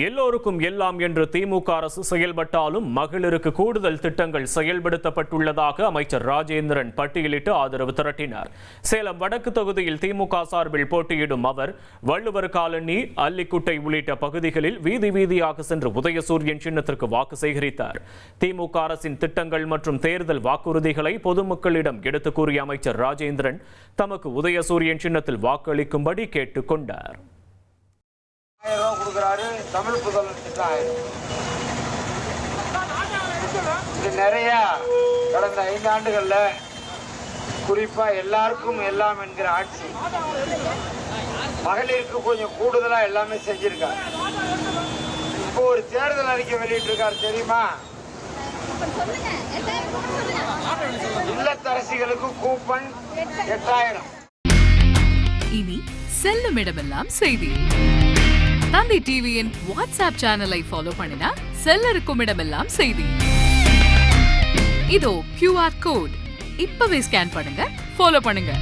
எல்லோருக்கும் எல்லாம் என்று திமுக அரசு செயல்பட்டாலும் மகளிருக்கு கூடுதல் திட்டங்கள் செயல்படுத்தப்பட்டுள்ளதாக அமைச்சர் ராஜேந்திரன் பட்டியலிட்டு ஆதரவு திரட்டினார். சேலம் வடக்கு தொகுதியில் திமுக சார்பில் போட்டியிடும் அவர் வள்ளுவர் காலனி, அல்லிக்குட்டை உள்ளிட்ட பகுதிகளில் வீதி வீதியாக சென்று உதயசூரியன் சின்னத்திற்கு வாக்கு சேகரித்தார். திமுக அரசின் திட்டங்கள் மற்றும் தேர்தல் வாக்குறுதிகளை பொதுமக்களிடம் எடுத்துக் கூறிய அமைச்சர் ராஜேந்திரன் தமக்கு உதயசூரியன் சின்னத்தில் வாக்களிக்கும்படி கேட்டுக் கொண்டார். தமிழ் புதல்வன் திட்டம் இது நிறைய கடந்த 5 ஆண்டுகள்ல குறிப்பா எல்லாருக்கும் எல்லாம் என்கிற ஆட்சி மகளிருக்கு கொஞ்சம் கூடுதலா எல்லாமே செஞ்சிருக்காங்க. இப்போ ஒரு தேர்தல் அறிக்கை வெளியிட்டு இருக்காரு தெரியுமா? இல்லத்தரசிகளுக்கு கூப்பன் 8000. இனி செல்லும் இடமெல்லாம் செய்தி. தந்தி டிவியின் வாட்ஸ்அப் சேனலை ஃபாலோ பண்ணினா செல்லருக்கும் இடமெல்லாம் செய்தி. இதோ QR கோட் இப்பவே ஸ்கேன் பண்ணுங்க, ஃபாலோ பண்ணுங்க.